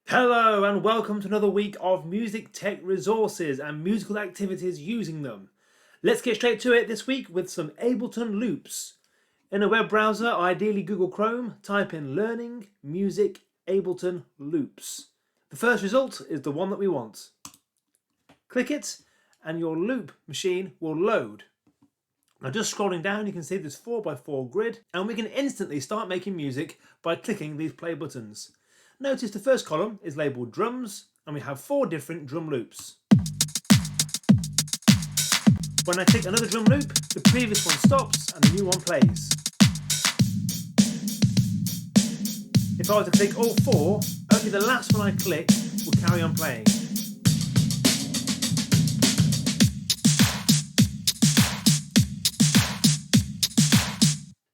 Hello and welcome to another week of music tech resources and musical activities using them. Let's get straight to it this week with some Ableton loops. In a web browser, ideally Google Chrome, type in Learning Music Ableton Loops. The first result is the one that we want. Click it and your loop machine will load. Now just scrolling down you can see this 4x4 grid and we can instantly start making music by clicking these play buttons. Notice the first column is labelled drums and we have 4 different drum loops. When I click another drum loop, the previous one stops and the new one plays. If I were to click all 4, only the last one I click will carry on playing.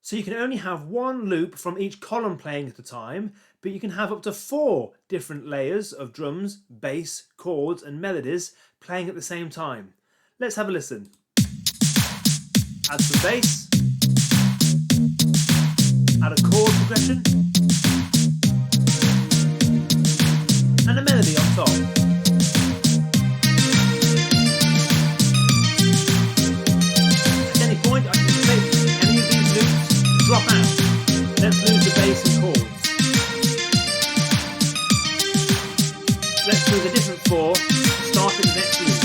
So you can only have one loop from each column playing at a time, but you can have up to 4 different layers of drums, bass, chords and melodies playing at the same time. Let's have a listen. Add some bass, add a chord progression, and a melody on top. At any point I can click any of these loops, drop out. Let's lose the bass and chords. Let's do the different 4, start at the next loop.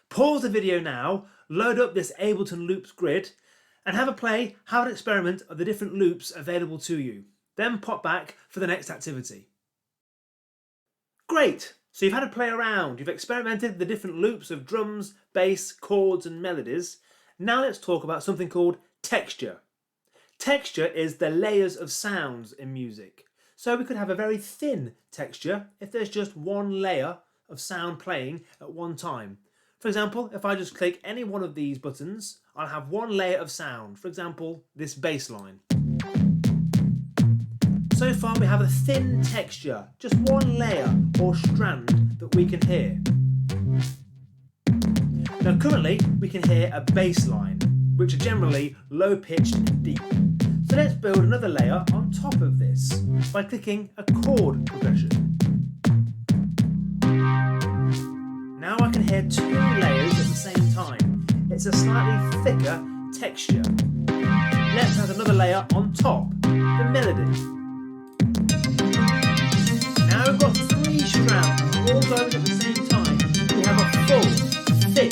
Pause the video now, load up this Ableton Loops grid and have a play, have an experiment of the different loops available to you. Then pop back for the next activity. Great! So you've had a play around, you've experimented with the different loops of drums, bass, chords and melodies. Now let's talk about something called texture. Texture is the layers of sounds in music. So we could have a very thin texture if there's just one layer of sound playing at one time. For example, if I just click any one of these buttons, I'll have one layer of sound. For example, this bass line. So far we have a thin texture, just one layer or strand that we can hear. Now currently we can hear a bass line, which are generally low-pitched and deep. So let's build another layer on top of this by clicking a chord progression. Now I can hear 2 layers at the same time. It's a slightly thicker texture. Let's add another layer on top, the melody. Now we've got 3 strands all going at the same time. We have a full, thick,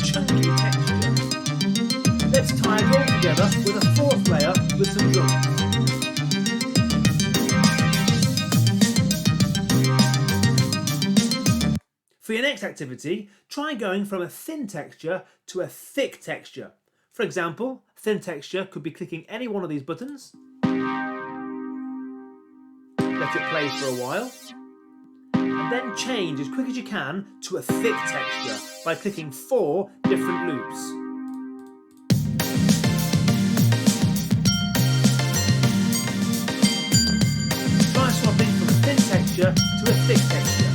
chunky texture. Let's tie it all together with a 4th layer with some drums. For your next activity, try going from a thin texture to a thick texture. For example, thin texture could be clicking any one of these buttons. Let it play for a while. And then change as quick as you can to a thick texture by clicking 4 different loops. Try swapping from a thin texture to a thick texture.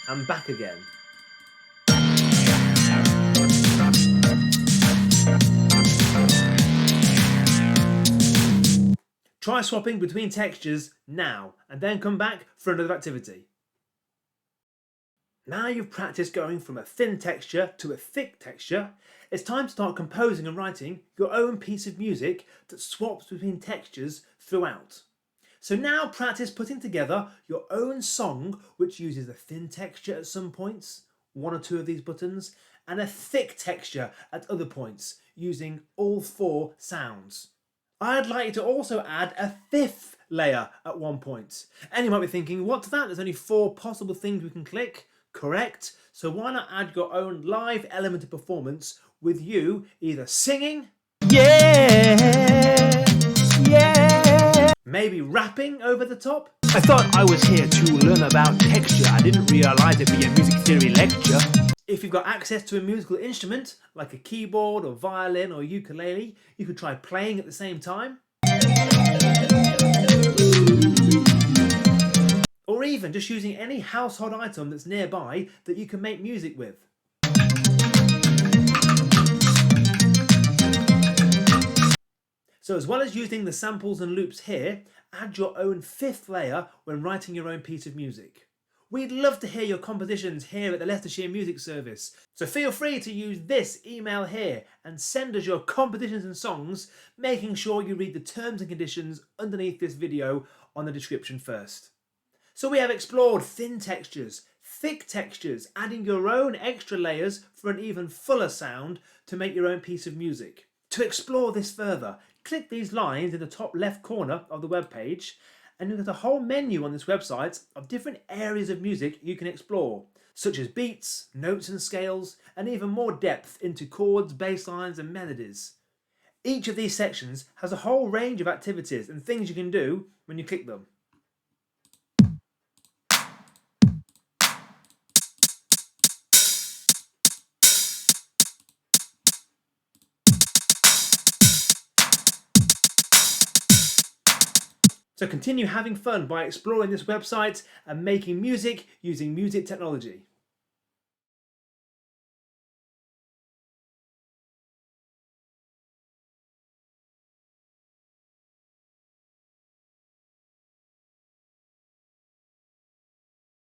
And back again. Try swapping between textures now and then come back for another activity. Now you've practiced going from a thin texture to a thick texture, it's time to start composing and writing your own piece of music that swaps between textures throughout. So now practice putting together your own song which uses a thin texture at some points, 1 or 2 of these buttons, and a thick texture at other points using all 4 sounds. I'd like you to also add a 5th layer at one point. And you might be thinking, what's that? There's only 4 possible things we can click. Correct. So why not add your own live element of performance with you either singing, yeah, maybe rapping over the top. I thought I was here to learn about texture. I didn't realise it'd be a music theory lecture. If you've got access to a musical instrument, like a keyboard or violin or ukulele, you could try playing at the same time. Or even even just using any household item that's nearby that you can make music with. So as well as using the samples and loops here, add your own fifth layer when writing your own piece of music. We'd love to hear your compositions here at the Leicestershire Music Service, so feel free to use this email here and send us your compositions and songs, making sure you read the terms and conditions underneath this video on the description first. So we have explored thin textures, thick textures, adding your own extra layers for an even fuller sound to make your own piece of music. To explore this further, click these lines in the top left corner of the web page, and you'll get a whole menu on this website of different areas of music you can explore, such as beats, notes and scales, and even more depth into chords, bass lines and melodies. Each of these sections has a whole range of activities and things you can do when you click them. So continue having fun by exploring this website and making music using music technology.